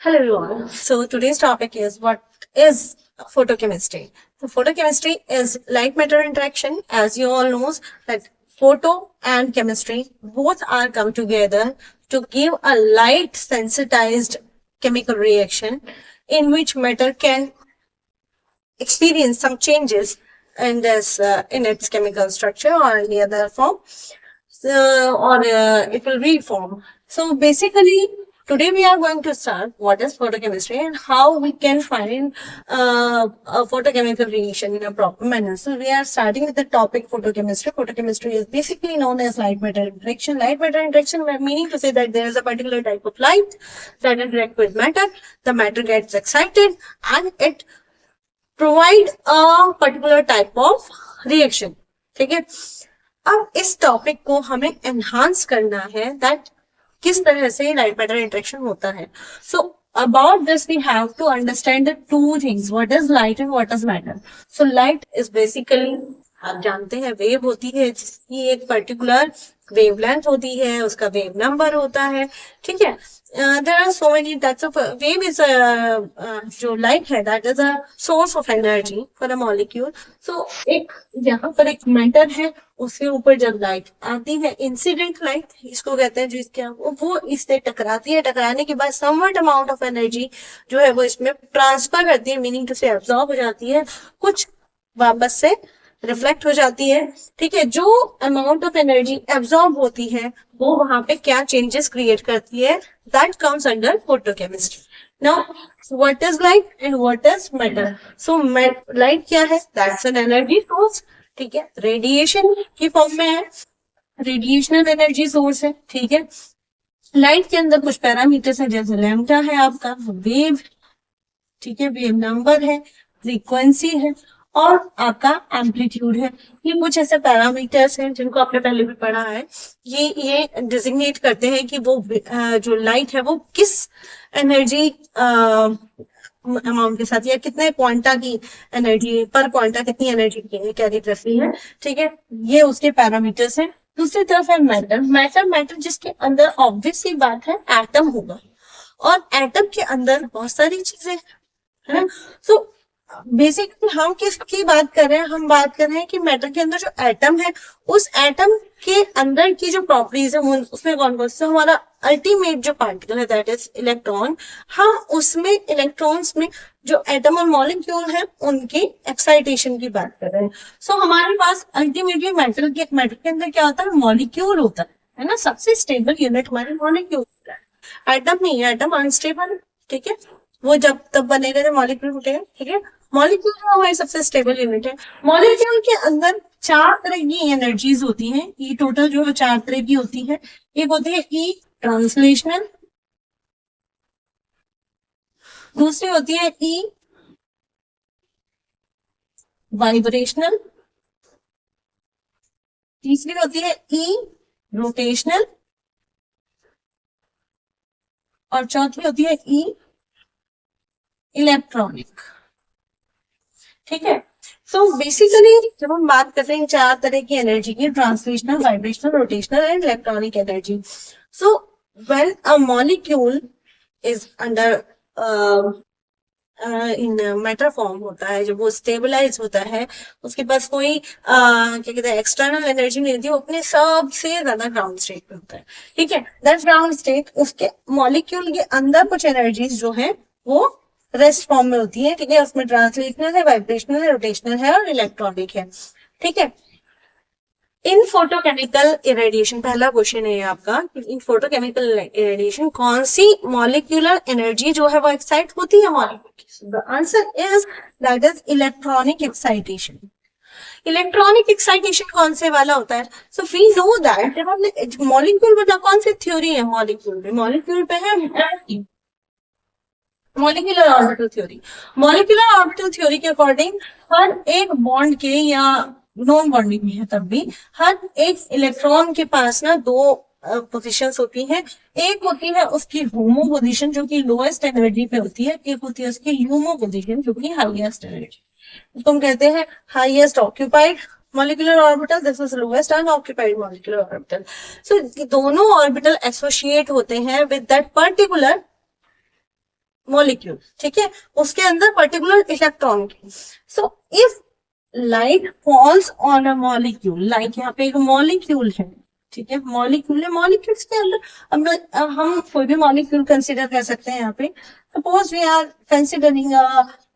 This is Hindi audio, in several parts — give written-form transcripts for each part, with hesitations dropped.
Hello everyone. So today's topic is what is photochemistry. So photochemistry is light matter interaction. As you all knows that photo and chemistry both are come together to give a light sensitized chemical reaction in which matter can experience some changes in its chemical structure or any other form, or it will reform. So basically, today we are going to start what is photochemistry and how we can find a photochemical reaction in a proper manner. So we are starting with the topic photochemistry. Photochemistry is basically known as light matter interaction. Light matter interaction meaning to say that there is a particular type of light that interact with matter. The matter gets excited and it provide a particular type of reaction. ठीक है, अब इस टॉपिक को हमें एनहांस करना है दैट किस तरह से लाइट मैटर इंटरेक्शन होता है. So about this we have to understand the two things, what is light and what is matter. So light is basically, आप जानते हैं, वेव होती है जिसकी एक पर्टिकुलर वेवलेंथ होती है, उसका वेव नंबर होता है. ठीक है, there are so many types of wave is जो light है that is a source of energy for a molecule. So एक यहाँ पर एक मैटर है, उसके ऊपर जब लाइट आती है, इंसिडेंट लाइट इसको कहते हैं, जिसके वो इससे टकराती है, टकराने के बाद समवट अमाउंट ऑफ एनर्जी जो है वो इसमें ट्रांसफर करती है, मीनिंग टू से एब्जॉर्ब हो जाती है, कुछ वापस से रिफ्लेक्ट हो जाती है. ठीक है, जो अमाउंट ऑफ एनर्जी एब्जॉर्ब होती है वो वहां पे क्या चेंजेस क्रिएट करती है, that comes under photochemistry. Now what is light and what is matter. So light क्या है, दैट्स एन एनर्जी सोर्स. ठीक है, रेडिएशन की फॉर्म में है, रेडिएशनल एनर्जी सोर्स है. ठीक है, लाइट के अंदर कुछ पैरामीटर्स है, जैसे लैम्डा है आपका, वेव, ठीक है, वेव नंबर है, फ्रीक्वेंसी है और आपका एम्पलीट्यूड है. ये कुछ ऐसे पैरामीटर्स हैं जिनको आपने पहले भी पढ़ा है. ये डिजिग्नेट करते हैं कि वो जो लाइट है वो किस एनर्जी अमाउंट के साथ या कितने क्वांटा की एनर्जी, पर क्वांटा कितनी एनर्जी कैरी करती है. ठीक है, ये उसके पैरामीटर्स हैं. दूसरी तरफ है मैटर. मैटर जिसके अंदर ऑब्वियस सी बात है एटम होगा, और एटम के अंदर बहुत सारी चीजें है ना. सो बेसिकली हम किसकी बात कर रहे हैं, हम बात कर रहे हैं कि मैटर के अंदर जो एटम है, उस एटम के अंदर की जो प्रॉपर्टीज है उसमें कौन कौन से, हमारा अल्टीमेट जो पार्टिकल है दैट इज इलेक्ट्रॉन, हम उसमें इलेक्ट्रॉन्स में जो एटम और मॉलिक्यूल है उनकी एक्साइटेशन की बात कर रहे हैं. सो हमारे पास अल्टीमेटली मैटर के अंदर क्या होता है, मॉलिक्यूल होता है ना. सबसे स्टेबल यूनिट हमारे मॉलिक्यूल होता है, एटम नहीं है, एटम अनस्टेबल. ठीक है, वो जब तब बनेगा जब मॉलिक्यूल उठेगा. ठीक है, मॉलिक्यूल हमारी सबसे स्टेबल यूनिट है. मॉलिक्यूल के अंदर 4 तरह की एनर्जीज होती हैं. ये टोटल जो 4 तरह की होती है, एक होती है ई ट्रांसलेशनल, दूसरी होती है ई वाइब्रेशनल, तीसरी होती है ई रोटेशनल और चौथी होती है ई इलेक्ट्रॉनिक. ठीक है, सो बेसिकली जब हम बात करते हैं 4 तरह की एनर्जी की, translational, vibrational, rotational and electronic energy. So when a molecule is under in matter form होता है, जब वो स्टेबलाइज होता है, उसके पास कोई क्या कहते हैं एक्सटर्नल एनर्जी नहीं होती, वो अपने सबसे ज्यादा ग्राउंड स्टेट पे होता है. ठीक है, दैट ग्राउंड स्टेट, उसके मॉलिक्यूल के अंदर कुछ एनर्जीज जो है वो रेस्ट फॉर्म में होती है. ठीक है, उसमें ट्रांसलेशनल है, वाइब्रेशनल है, रोटेशनल है और इलेक्ट्रॉनिक है. ठीक है, इन फोटोकेमिकल इरेडिएशन, पहला क्वेश्चन है आपका, इन फोटोकेमिकल इरेडिएशन कौन सी मॉलिक्यूलर एनर्जी जो है वो एक्साइट होती है मॉलिक्यूल की. The answer is that is electronic excitation. Electronic excitation कौन से वाला होता है. So we know that molecule मतलब कौन सी थ्योरी है मॉलिक्यूल पे, मॉलिक्यूल पे है molecular orbital theory. Molecular orbital theory के अकॉर्डिंग हर एक बॉन्ड के, या नॉन बॉन्डिंग में है तब भी, हर एक इलेक्ट्रॉन के पास ना 2 पोजीशंस होती हैं. एक होती है उसकी होमो पोजीशन जो कि लोएस्ट एनर्जी पे होती है, एक होती है उसकी ल्यूमो पोजीशन जो कि हाईएस्ट एनर्जी. तो हम कहते हैं highest occupied molecular orbital, this is lowest unoccupied molecular orbital. So दोनों ऑर्बिटल एसोसिएट होते हैं with that particular मॉलिक्यूल, ठीक है, उसके अंदर पर्टिकुलर इलेक्ट्रॉन की। So if light falls on a molecule, like यहाँ पे एक मॉलिक्यूल है, ठीक है, मॉलिक्यूल है, मॉलिक्यूल्स के अंदर हम कोई भी मॉलिक्यूल कंसिडर कर सकते हैं यहाँ पे। Suppose we are considering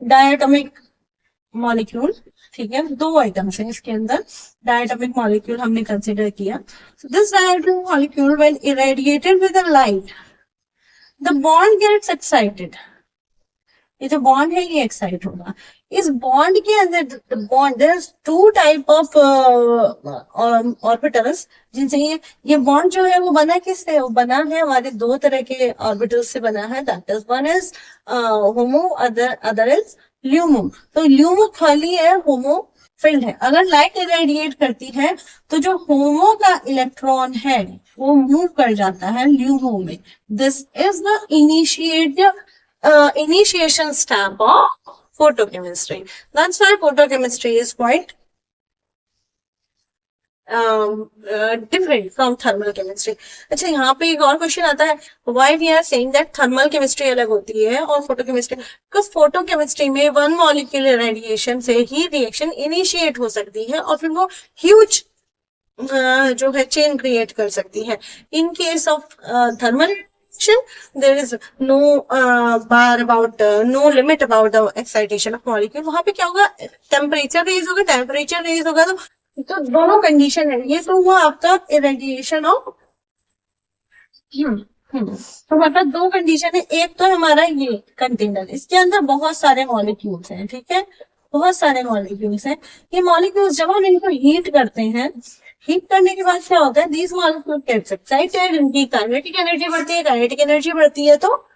diatomic molecule, ठीक है, दो आइटम्स हैं इसके अंदर, डायटोमिक मॉलिक्यूल हमने कंसिडर किया। This diatomic molecule when irradiated with a light, the bond gets excited, ये जो बॉन्ड है ये एक्साइट होगा। इस बॉन्ड के अंदर bond, there is two type of orbitals जिनसे ये बॉन्ड जो है वो बना किससे, वो बना है हमारे दो तरह के ऑर्बिटल्स से बना है, that is one is homo, other is LUMO. तो ल्यूमो खाली है, होमो फिल्ड है। अगर लाइट इरेडिएट करती है तो जो होमो का इलेक्ट्रॉन है वो मूव कर जाता है ल्यूमो में। This is the initiation step of photochemistry. That's why photochemistry is quite different from thermal chemistry. अच्छा, यहाँ पे एक और क्वेश्चन आता है, why we are saying that thermal chemistry अलग होती है और photochemistry, because photochemistry में one molecular radiation से ही reaction initiate हो सकती है और फिर वो huge जो है चेन क्रिएट कर सकती है। In case of thermal there is no bar about no limit about the excitation of molecule। वहां पे क्या होगा, टेम्परेचर रेज होगा, टेम्परेचर रेज होगा तो दोनों कंडीशन है। ये तो हुआ आपका इरेडिएशन ऑफ, तो मतलब दो कंडीशन है। एक तो हमारा ये कंटेनर, इसके अंदर बहुत सारे मॉलिक्यूल्स हैं, ठीक है, बहुत सारे मॉलिक्यूल्स हैं। ये मॉलिक्यूल्स जब हम इनको हीट करते हैं, हीट करने के बाद क्या होता है, दीज मॉलिक्यूल गेट्स एक्साइटेड, इनकी काइनेटिक एनर्जी बढ़ती है, काइनेटिक एनर्जी बढ़ती है तो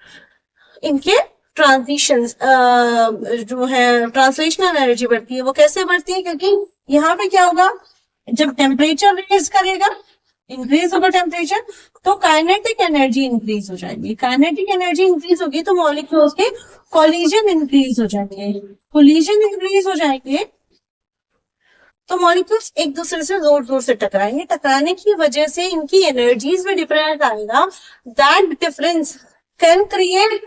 इनके ट्रांजिशंस जो है ट्रांसलेशनल एनर्जी बढ़ती है। वो कैसे बढ़ती है, क्योंकि यहाँ पे क्या होगा, जब टेम्परेचर रेज करेगा, इंक्रीज होगा टेम्परेचर, तो काइनेटिक एनर्जी इंक्रीज हो जाएगी। काइनेटिक एनर्जी इंक्रीज होगी तो मॉलिक्यूल्स के कोलिजन इंक्रीज हो जाएंगे, कोलिजन इंक्रीज हो जाएंगे तो मॉलिक्यूल्स एक दूसरे से जोर जोर से टकराएंगे। टकराने की वजह से इनकी एनर्जीज में डिफरेंस आएगा। That difference can create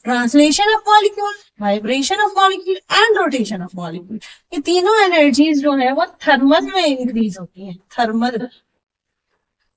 translation of molecule, vibration of molecule and rotation of molecule. ये तीनों एनर्जीज जो है वो थर्मल में इंक्रीज होती है, थर्मल,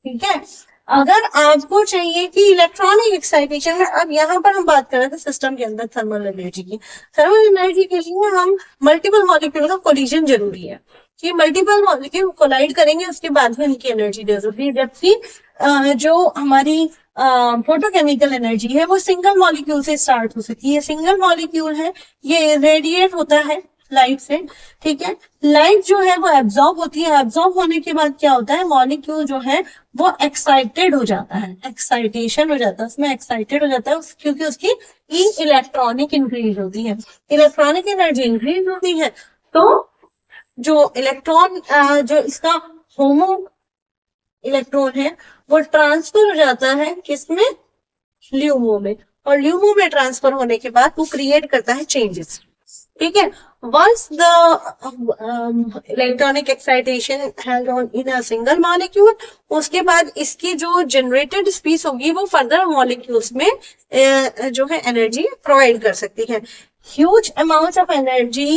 ठीक है। अगर आपको चाहिए कि इलेक्ट्रॉनिक एक्साइटेशन में, अब यहाँ पर हम बात कर रहे थे सिस्टम के अंदर थर्मल एनर्जी की, थर्मल एनर्जी के लिए हम मल्टीपल मॉलिक्यूल का कोलिजन जरूरी है कि मल्टीपल मॉलिक्यूल कोलाइड करेंगे, उसके बाद में उनकी एनर्जी दे सकती है। जबकि जो हमारी फोटोकेमिकल एनर्जी है वो सिंगल मॉलिक्यूल से स्टार्ट हो सकती है। सिंगल मॉलिक्यूल है, ये रेडिएट होता है लाइट से, ठीक है। लाइट जो है वो एब्जॉर्ब होती है, एब्जॉर्ब होने के बाद क्या होता है, मॉलिक्यूल जो है वो एक्साइटेड हो जाता है, एक्साइटेशन हो जाता है, उसमें एक्साइटेड हो जाता है क्योंकि उसकी इलेक्ट्रॉनिक इंक्रीज होती है, इलेक्ट्रॉनिक एनर्जी इंक्रीज होती है। तो जो इलेक्ट्रॉन जो इसका होमो इलेक्ट्रॉन है वो ट्रांसफर हो जाता है किसमें, ल्यूमो में, और ल्यूमो में ट्रांसफर होने के बाद वो क्रिएट करता है चेंजेस, ठीक है। Once the electronic excitation has on in a single molecule, उसके बाद इसकी जो जनरेटेड स्पीड होगी वो फर्दर मॉलिक्यूल्स में जो है एनर्जी प्रोवाइड कर सकती है। Huge amounts of energy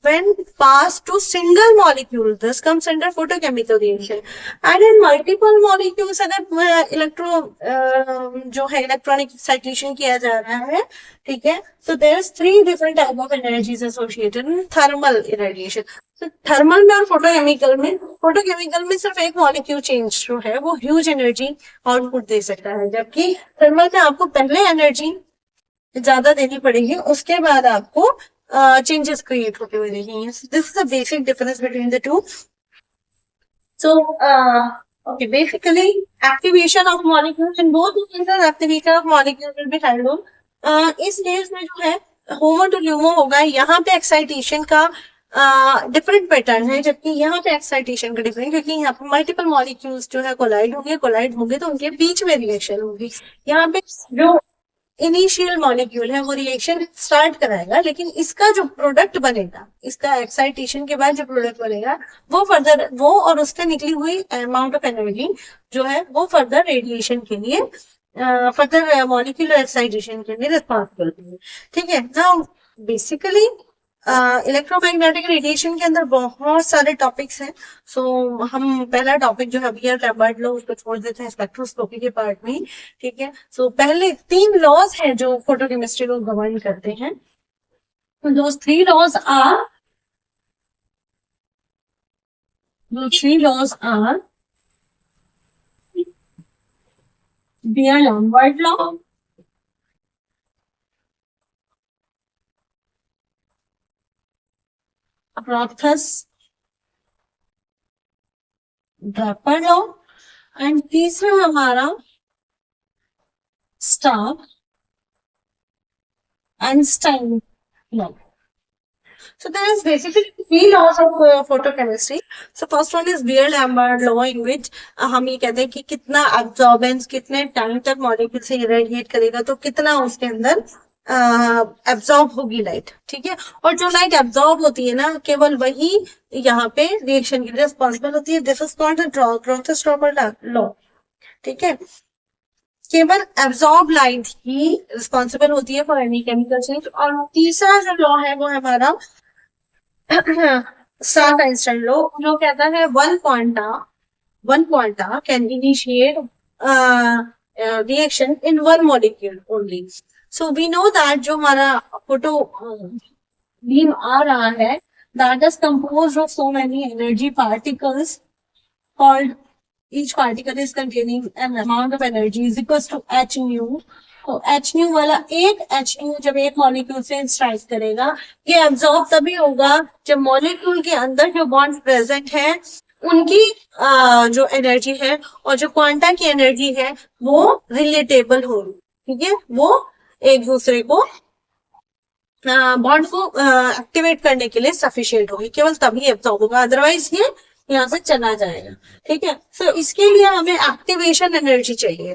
when passed to single molecule, this comes under photochemical reaction. And in multiple molecules अगर जो है इलेक्ट्रॉनिक एक्साइटेशन किया जा रहा है, ठीक है, so there is 3 different type of energies associated in thermal irradiation. So thermal में और फोटोकेमिकल में सिर्फ एक मॉलिक्यूल चेंज जो है वो ह्यूज एनर्जी आउटपुट दे सकता है, जबकि थर्मल में आपको पहले एनर्जी ज्यादा देनी पड़ेगी, उसके बाद आपको चेंजेस क्रिएट होते हुए देखेंगे। This is the basic difference between the two. So okay, basically activation of molecules in both cases, activation of molecule will be handled. इस केस में जो है होमो टू ल्यूमो होगा, यहाँ पे एक्साइटेशन का डिफरेंट पैटर्न है, जबकि यहाँ पे एक्साइटेशन का डिफरेंट, क्योंकि यहाँ पे मल्टीपल मॉलिक्यूल्स जो है कोलाइड होंगे तो उनके बीच में रिएक्शन होगी। यहाँ पे जो इनिशियल मॉलिक्यूल है वो रिएक्शन स्टार्ट कराएगा, लेकिन इसका जो प्रोडक्ट बनेगा, इसका एक्साइटेशन के बाद जो प्रोडक्ट बनेगा वो फर्दर, वो और उससे निकली हुई अमाउंट ऑफ एनर्जी जो है वो फर्दर रेडिएशन के लिए फर्दर मॉलिक्यूलर एक्साइटेशन के लिए रिस्पॉन्सिबल है। ठीक है ना। बेसिकली इलेक्ट्रोमैग्नेटिक रेडिएशन के अंदर बहुत सारे टॉपिक्स हैं। सो हम पहला टॉपिक जो है बियर लैम्बर्ट लॉ उसको छोड़ देते हैं स्पेक्ट्रोस्कोपी के पार्ट में। ठीक है। सो पहले 3 लॉज हैं जो फोटोकेमिस्ट्री को गवर्न करते हैं। those three laws are Beer-Lambert law, Rothfuss-Draper law and तीसरा हमारा Stark-Einstein law. So there is basically 3 laws of photochemistry. So first one is Beer-Lambert law in which हम ये कहते हैं कि कितना absorbance कितने टाइम तक मॉलिक्यूल से इरेडिएट करेगा तो कितना उसके अंदर एब्जॉर्ब होगी लाइट। ठीक है। और जो लाइट एब्जॉर्ब होती है ना केवल वही यहाँ पे रिएक्शन के लिए रिस्पॉन्सिबल होती है। This is called the Rothfuss-Draper law. ठीक है। केवल एब्जॉर्ब लाइट ही रिस्पॉन्सिबल होती है फॉर एनी केमिकल चेंज। और तीसरा जो लॉ है वो है हमारा Stark-Einstein लॉ जो कहता है one quanta can initiate reaction in one molecule only. So we know that जो हमारा फोटो बीम आ रहा है that is composed of so many energy particles called each particle is containing an amount of energy is equals to h nu। तो h nu वाला एक h nu जब एक मॉलिक्यूल से स्ट्राइक करेगा ये एब्जॉर्ब तभी होगा जब मॉलिक्यूल के अंदर जो बॉन्ड प्रेजेंट है उनकी जो एनर्जी है और जो क्वांटा की एनर्जी है वो रिलेटेबल होगी। ठीक है। वो एक दूसरे को बॉन्ड को एक्टिवेट करने के लिए सफिशिएंट होगी केवल तभी एब्जॉर्ब होगा अदरवाइज ये यहाँ से चला जाएगा। ठीक है। सो इसके लिए हमें एक्टिवेशन एनर्जी चाहिए।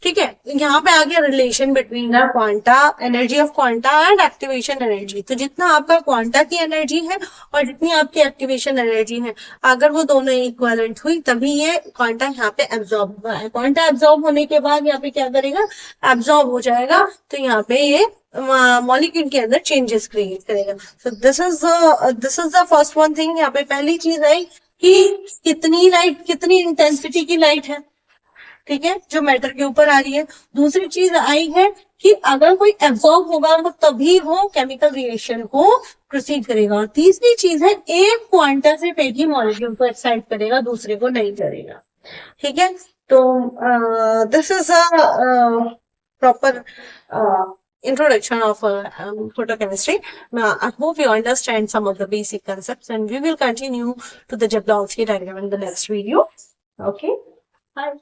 ठीक है। यहाँ पे आ गया relation between the quanta energy of quanta and activation energy. तो जितना आपका क्वांटा की एनर्जी है और जितनी आपकी एक्टिवेशन एनर्जी है अगर वो दोनों इक्विवेलेंट हुई तभी ये क्वांटा यहाँ पे एब्जॉर्ब हुआ है। क्वांटा एब्जॉर्ब होने के बाद यहाँ पे क्या करेगा एब्जॉर्ब हो जाएगा तो यहाँ पे ये मॉलिक्यूल के अंदर चेंजेस क्रिएट करेगा। So this is the first one thing. यहाँ पे पहली चीज आई कि कितनी लाइट कितनी इंटेंसिटी की लाइट है। ठीक है। जो मैटर के ऊपर आ रही है। दूसरी चीज आई है कि अगर कोई एब्जॉर्ब होगा तो तभी वो केमिकल रिएक्शन को प्रोसीड करेगा। और तीसरी चीज है एक क्वांटा से एक ही मॉलिक्यूल को एक्साइट करेगा दूसरे को नहीं करेगा। ठीक है। तो this is a proper introduction of photochemistry. I hope you understand some of the basic concepts and we will continue to the Jablonski diagram in the next video. Okay. Bye.